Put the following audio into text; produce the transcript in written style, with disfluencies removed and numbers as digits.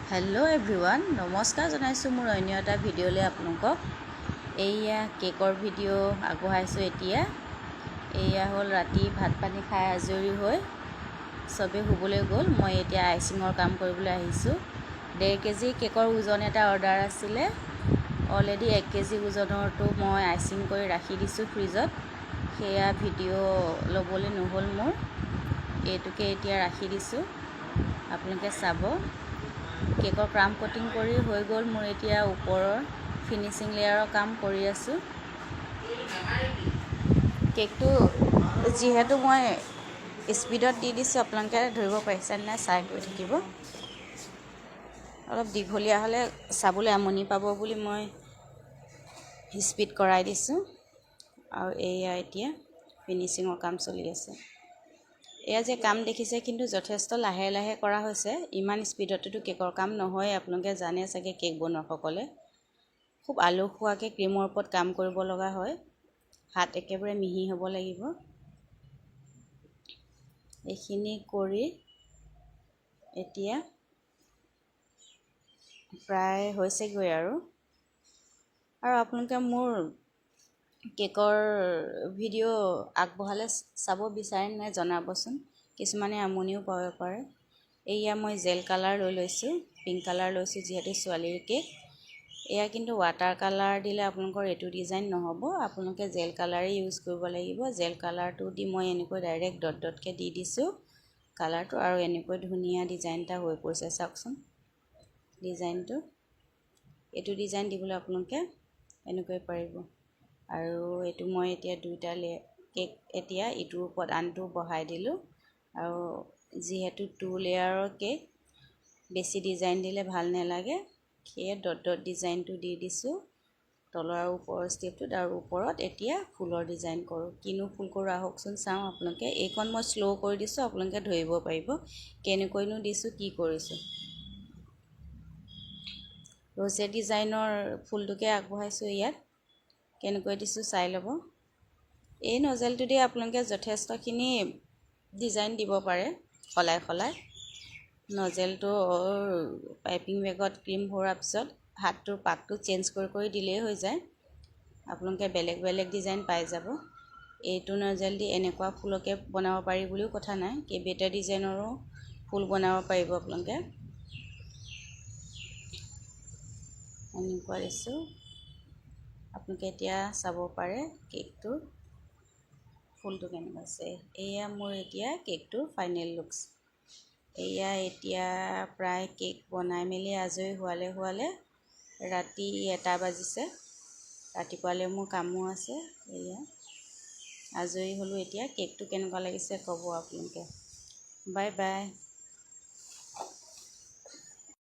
Hello' everyone, নমস্কাৰ জনাইছোঁ মোৰ অন্য এটা ভিডিঅ'লৈ আপোনালোকক। এইয়া কেকৰ ভিডিঅ' আগবঢ়াইছোঁ এতিয়া। এয়া হ'ল ৰাতি ভাত পানী খাই আজৰি হৈ চবেই শুবলৈ গ'ল। মই এতিয়া আইচিঙৰ কাম কৰিবলৈ আহিছোঁ। 1.5 কেজি কেকৰ ওজন এটা অৰ্ডাৰ আছিলে। অলৰেডি 1 কেজি ওজনৰটো মই আইচিং কৰি ৰাখি দিছোঁ ফ্ৰিজত। সেয়া ভিডিঅ' ল'বলৈ নহ'ল মোৰ, এইটোকে এতিয়া ৰাখি দিছোঁ, আপোনালোকে চাব। কেকৰ ক্ৰাম কটিং কৰি হৈ গ'ল মোৰ। এতিয়া ওপৰৰ ফিনিচিং লেয়াৰৰ কাম কৰি আছোঁ। কেকটো যিহেতু মই স্পীডত দি দিছোঁ, আপোনালোকে ধৰিব পাৰিছে নাই চাই গৈ থাকিব। অলপ দীঘলীয়া হ'লে চাবলৈ আমনি পাব বুলি মই স্পীড কৰাই দিছোঁ। আৰু এয়া এতিয়া ফিনিচিঙৰ কাম চলি আছে। এয়া যে কাম দেখিছে, কিন্তু যথেষ্ট লাহে লাহে কৰা হৈছে। ইমান স্পীডতেতো কেকৰ কাম নহয়, আপোনালোকে জানে চাগে। কেক বনোৱাসকলে খুব আলসুৱাকৈ ক্ৰীমৰ ওপৰত কাম কৰিব লগা হয়। হাত একেবাৰে মিহি হ'ব লাগিব। এইখিনি কৰি এতিয়া প্ৰায় হৈছেগৈ আৰু আপোনালোকে মোৰ কেকৰ ভিডিঅ' আগবঢ়ালে চাব বিচাৰে নাই জনাবচোন। কিছুমানে আমনিও পাব পাৰে। এয়া মই জেল কালাৰ লৈ লৈছোঁ, পিংক কালাৰ লৈছোঁ যিহেতু ছোৱালীৰ কেক। এয়া কিন্তু ৱাটাৰ কালাৰ দিলে আপোনালোকৰ এইটো ডিজাইন নহ'ব, আপোনালোকে জেল কালাৰেই ইউজ কৰিব লাগিব। জেল কালাৰটো দি মই এনেকৈ ডাইৰেক্ট ডট ডটকৈ দি দিছোঁ কালাৰটো, আৰু এনেকৈ ধুনীয়া ডিজাইন এটা হৈ পৰিছে। চাওকচোন ডিজাইনটো। এইটো ডিজাইন দিবলৈ আপোনালোকে এনেকৈ পাৰিব। আৰু এইটো মই এতিয়া দুইটা কেক এতিয়া ইটোৰ ওপৰত আনটো বহাই দিলোঁ। আৰু যিহেতু 2 লেয়াৰৰ কেক, বেছি ডিজাইন দিলে ভাল নালাগে, সেয়ে ডট ডট ডিজাইনটো দি দিছোঁ তলৰ আৰু ওপৰৰ ষ্টেপটোত। আৰু ওপৰত এতিয়া ফুলৰ ডিজাইন কৰোঁ। কিনো ফুল কৰোঁ আহকচোন চাওঁ আপোনালোকে। এইখন মই শ্ল' কৰি দিছোঁ, আপোনালোকে ধৰিব পাৰিব কেনেকৈনো দিছোঁ, কি কৰিছোঁ। ৰ'জে ডিজাইনৰ ফুলটোকে আগবঢ়াইছোঁ। ইয়াত কেনেকৈ দিছোঁ চাই ল'ব। এই নজেলটো দি আপোনালোকে যথেষ্টখিনি ডিজাইন দিব পাৰে সলাই সলাই। নজেলটো পাইপিং বেগত ক্ৰীম ভৰোৱাৰ পিছত হাতটোৰ পাকটো চেঞ্জ কৰি দিলেই হৈ যায়। আপোনালোকে বেলেগ বেলেগ ডিজাইন পাই যাব। এইটো নজেল দি এনেকুৱা ফুলকে বনাব পাৰি বুলিও কথা নাই, কেইবাটা ডিজাইনৰো ফুল বনাব পাৰিব আপোনালোকে। এনেকুৱা দিছোঁ, আপোনালোকে এতিয়া চাব পাৰে কেকটোৰ ফুলটো কেনেকুৱা আছে। এয়া মোৰ এতিয়া কেকটোৰ ফাইনেল লুকছ। এয়া এতিয়া প্ৰায় কেক বনাই মেলি আজৰি হোৱালে ৰাতি 1টা বাজিছে। ৰাতিপুৱালৈ মোৰ কামো আছে। এয়া আজৰি হ'লোঁ এতিয়া। কেকটো কেনেকুৱা লাগিছে ক'ব আপোনালোকে। Bye bye.